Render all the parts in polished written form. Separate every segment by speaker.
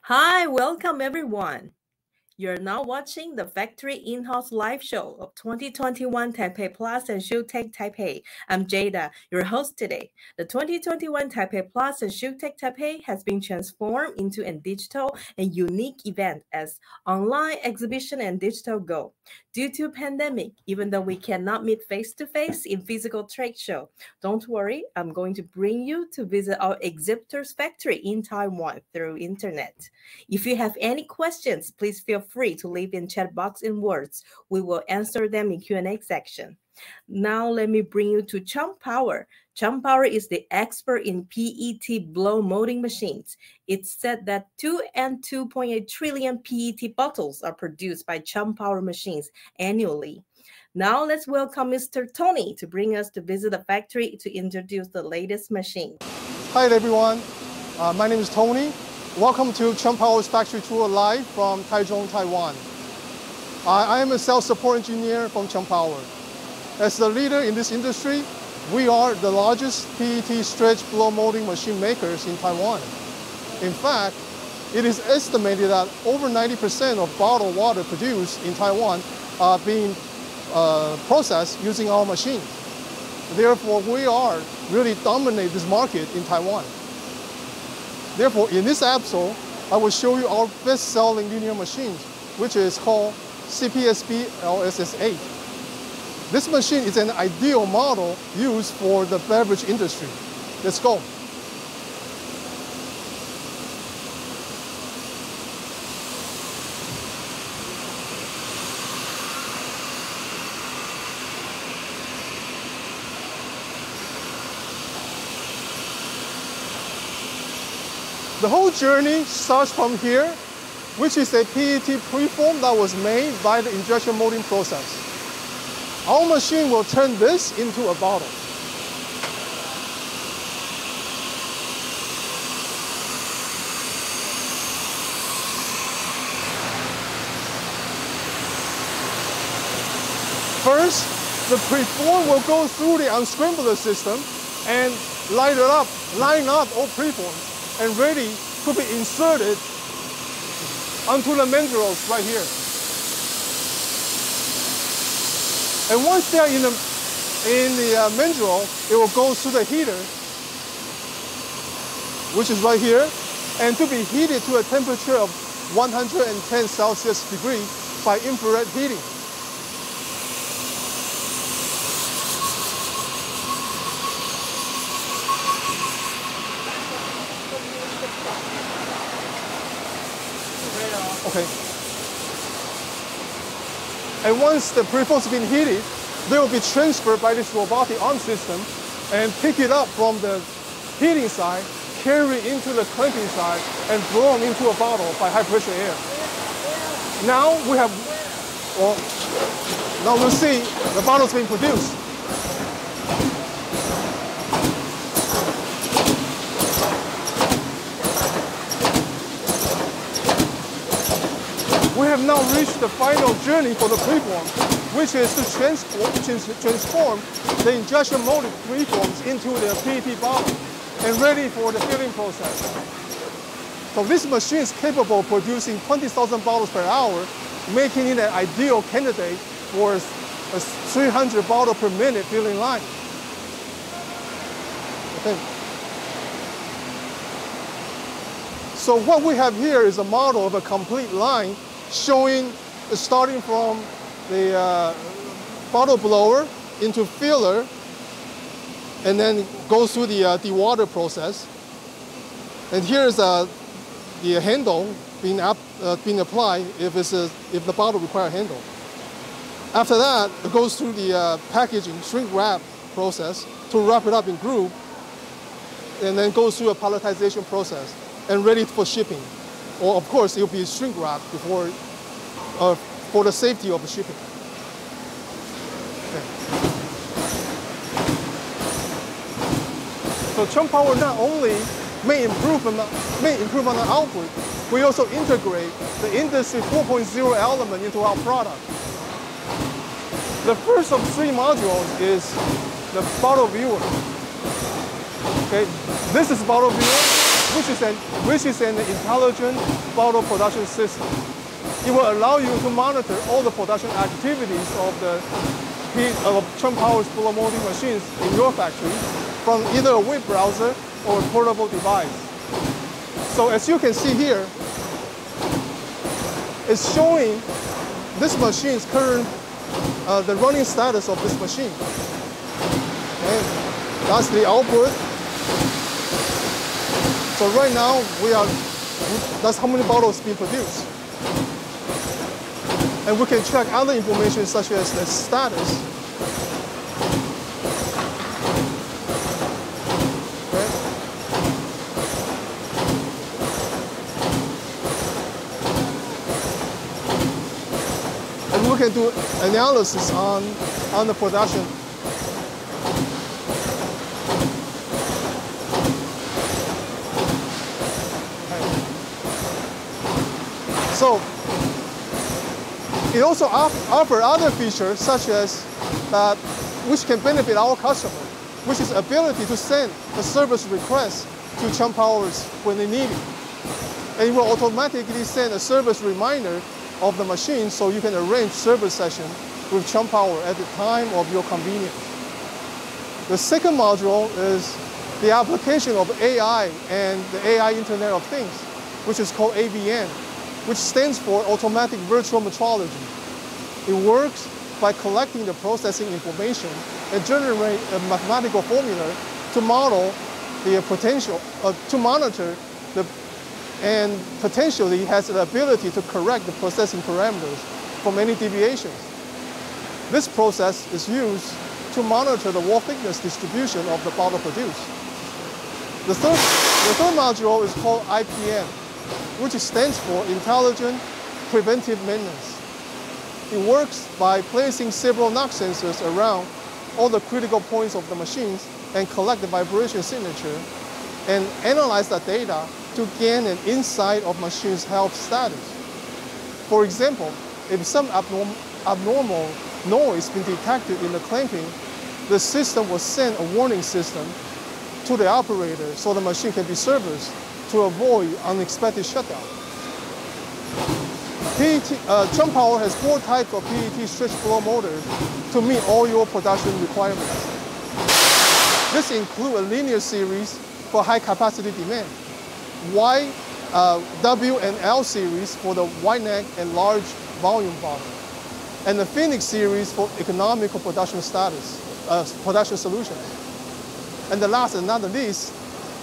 Speaker 1: Hi, welcome everyone. You're now watching the Factory In-House Live Show of 2021 TaipeiPLAS ShoeTech Taipei. I'm Jada, your host today. The 2021 TaipeiPLAS ShoeTech Taipei has been transformed into a digital and unique event as online exhibition and DigitalGo. Due to pandemic, even though we cannot meet face-to-face in physical trade show, don't worry, I'm going to bring you to visit our exhibitors factory in Taiwan through internet. If you have any questions, please feel free to leave in chat box in words. We will answer them in Q&A section. Now let me bring you to CHUMPOWER. CHUMPOWER is the expert in PET blow molding machines. It's said that 2 and 2.8 trillion PET bottles are produced by CHUMPOWER machines annually. Now let's welcome Mr. Tony to bring us to visit the factory to introduce the latest machine.
Speaker 2: Hi everyone, my name is Tony. Welcome to CHUMPOWER's factory tour live from Taichung, Taiwan. I am a sales support engineer from CHUMPOWER. As the leader in this industry, we are the largest PET stretch blow molding machine makers in Taiwan. In fact, it is estimated that over 90% of bottled water produced in Taiwan are being processed using our machine. Therefore, we are really dominate this market in Taiwan. Therefore, in this episode, I will show you our best-selling linear machines, which is called CPSB LSS8. This machine is an ideal model used for the beverage industry. Let's go. The whole journey starts from here, which is a PET preform that was made by the injection molding process. Our machine will turn this into a bottle. First, the preform will go through the unscrambler system and line up all preforms and ready to be inserted onto the mandrels right here. And once they are in the mandrel, it will go through the heater, which is right here, and to be heated to a temperature of 110 Celsius degree by infrared heating. Okay. And once the preforms have been heated, they will be transferred by this robotic arm system and pick it up from the heating side, carry it into the clamping side, and blown into a bottle by high pressure air. Now we'll see the bottles being produced. We have now reached the final journey for the preform, which is to transform the injection molded preforms into the PET bottle and ready for the filling process. So this machine is capable of producing 20,000 bottles per hour, making it an ideal candidate for a 300 bottle per minute filling line. Okay. So what we have here is a model of a complete line showing starting from the bottle blower into filler, and then goes through the dewater process. And here is the handle being applied if the bottle requires a handle. After that, it goes through the packaging shrink wrap process to wrap it up in groove, and then goes through a palletization process and ready for shipping. Or of course, it will be shrink wrapped before, for the safety of the shipping. Okay. So CHUMPOWER not only may improve on the output, we also integrate the Industry 4.0 element into our product. The first of 3 modules is the bottle viewer. Okay, this is bottle viewer. which is an intelligent bottle production system. It will allow you to monitor all the production activities of the CHUMPOWER's blow molding machines in your factory from either a web browser or a portable device. So as you can see here, it's showing this machine's current, the running status of this machine. Okay. That's the output. So right now, that's how many bottles being produced. And we can check other information such as the status. Okay. And we can do analysis on the production. So it also offers other features such as that which can benefit our customer, which is ability to send a service request to CHUMPOWERs when they need it. And it will automatically send a service reminder of the machine so you can arrange service session with CHUMPOWER at the time of your convenience. The second module is the application of AI and the AI Internet of Things, which is called AVN, which stands for Automatic Virtual Metrology. It works by collecting the processing information and generate a mathematical formula to model the potential, to monitor and potentially has the ability to correct the processing parameters from any deviations. This process is used to monitor the wall thickness distribution of the bottle produced. The third module is called IPM, which stands for Intelligent Preventive Maintenance. It works by placing several knock sensors around all the critical points of the machines and collect the vibration signature and analyze that data to gain an insight of machine's health status. For example, if some abnormal noise been detected in the clamping, the system will send a warning system to the operator so the machine can be serviced to avoid unexpected shutdown. CHUMPOWER has 4 types of PET stretch blow motors to meet all your production requirements. This includes a linear series for high capacity demand, W and L series for the wide neck and large volume bottle, and the Phoenix series for economical production production solutions. And the last and not the least,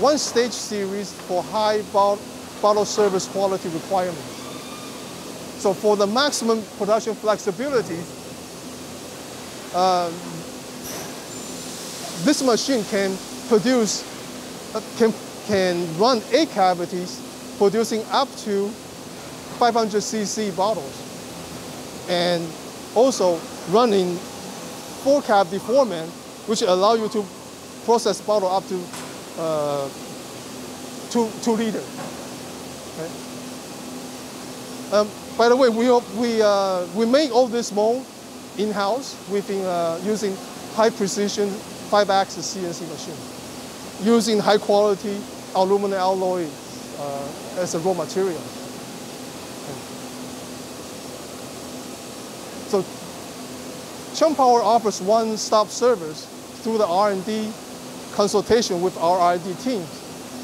Speaker 2: 1-stage series for high bottle service quality requirements. So for the maximum production flexibility, this machine can produce, can run 8 cavities, producing up to 500 cc bottles, and also running 4 cavity format, which allow you to process bottle up to 2 liters. Okay. By the way, we make all this mold in-house. We've been using high precision 5-axis CNC machine, using high quality aluminum alloy as a raw material. Okay. So CHUMPOWER offers one-stop service through the R&D consultation with our R&D teams.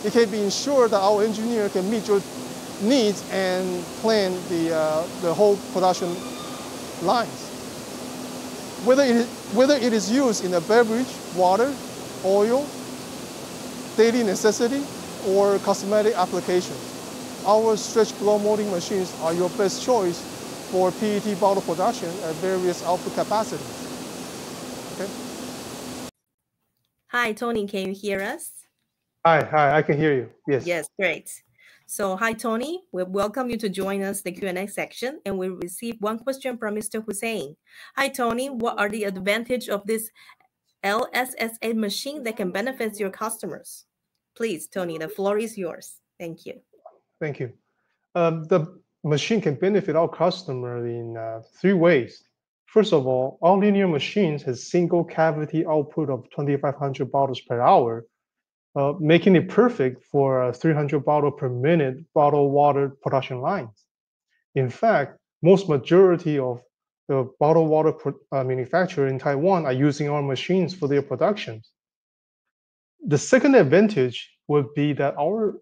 Speaker 2: It can be ensured that our engineer can meet your needs and plan the whole production lines. Whether it is used in a beverage, water, oil, daily necessity, or cosmetic applications, our stretch blow molding machines are your best choice for PET bottle production at various output capacities. Okay.
Speaker 1: Hi, Tony, can you hear us?
Speaker 2: Hi, I can hear you. Yes.
Speaker 1: Yes, great. So, hi, Tony. We welcome you to join us the Q&A section, and we received one question from Mr. Hussein. Hi, Tony. What are the advantages of this LSSA machine that can benefit your customers? Please, Tony, the floor is yours. Thank you.
Speaker 2: Thank you. The machine can benefit our customer in 3 ways. First of all, our linear machines has single cavity output of 2,500 bottles per hour, making it perfect for 300 bottle per minute bottled water production lines. In fact, most majority of the bottled water manufacturers in Taiwan are using our machines for their productions. The second advantage would be that our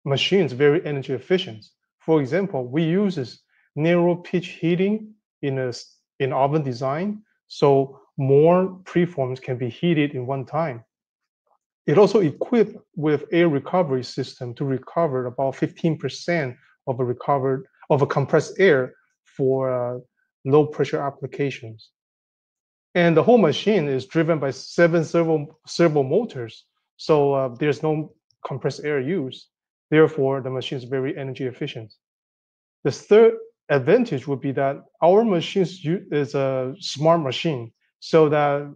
Speaker 2: machines are very energy efficient. For example, we use narrow pitch heating in oven design, so more preforms can be heated in one time. It also equipped with air recovery system to recover about 15% of a compressed air for low pressure applications. And the whole machine is driven by 7 servo motors, so there's no compressed air use. Therefore, the machine is very energy efficient. The third advantage would be that our machine is a smart machine, so that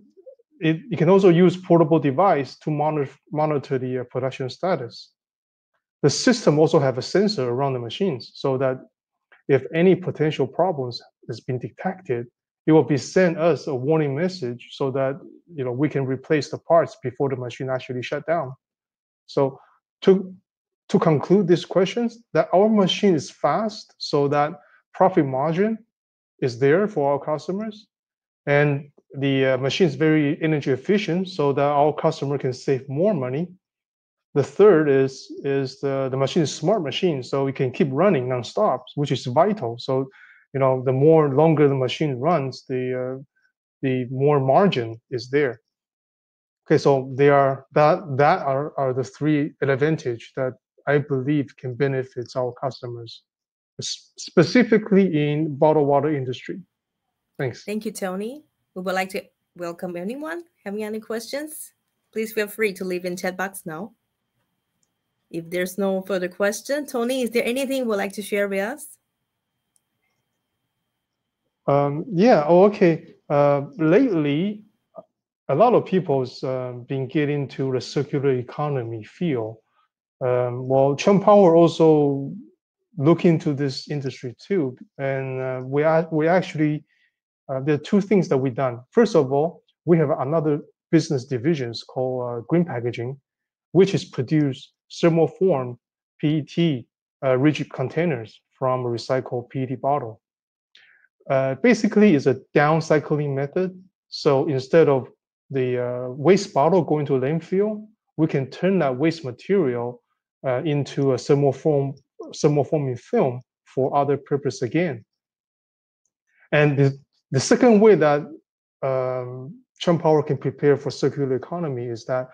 Speaker 2: it can also use portable device to monitor the production status. The system also have a sensor around the machines, so that if any potential problems has been detected, it will be sent us a warning message so that we can replace the parts before the machine actually shut down. So to conclude these questions, that our machine is fast, so that profit margin is there for our customers, and the machine is very energy efficient, so that our customer can save more money. The third is the machine is smart machine, so it can keep running nonstop, which is vital. So, the more longer the machine runs, the more margin is there. Okay, so that are the three advantages that I believe can benefit our customers, specifically in bottled water industry. Thanks.
Speaker 1: Thank you, Tony. We would like to welcome anyone having any questions. Please feel free to leave in chat box now. If there's no further question, Tony, is there anything you would like to share with us?
Speaker 2: Yeah. Oh, okay. Lately, a lot of people's been getting to the circular economy field. Well, CHUMPOWER also look into this industry too, and we actually there are two things that we've done. First of all, we have another business divisions called green packaging, which is produce thermoform PET rigid containers from a recycled PET bottle. Basically, it's a downcycling method. So instead of the waste bottle going to a landfill, we can turn that waste material into a thermoforming film for other purpose again. And the second way that CHUMPOWER can prepare for circular economy is that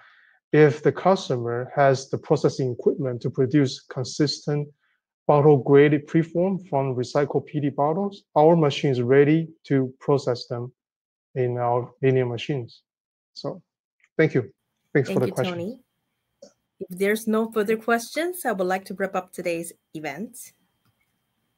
Speaker 2: if the customer has the processing equipment to produce consistent bottle-graded preform from recycled PET bottles, our machine is ready to process them in our linear machines. So, thank you. Thanks for the question.
Speaker 1: Thank you, Tony. If there's no further questions, I would like to wrap up today's event.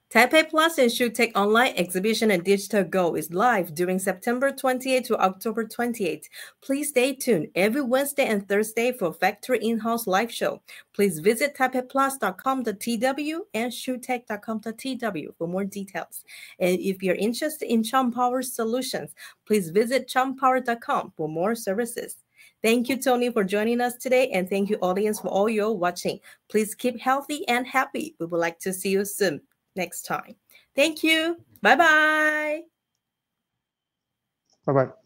Speaker 1: TaipeiPLAS and ShoeTech Online Exhibition and DigitalGo is live during September 28 to October 28. Please stay tuned every Wednesday and Thursday for Factory In-House Live Show. Please visit taipeiplus.com.tw and shoetech.com.tw for more details. And if you're interested in CHUMPOWER solutions, please visit chumpower.com for more services. Thank you, Tony, for joining us today, and thank you, audience, for all your watching. Please keep healthy and happy. We would like to see you soon next time. Thank you. Bye-bye.
Speaker 2: Bye-bye.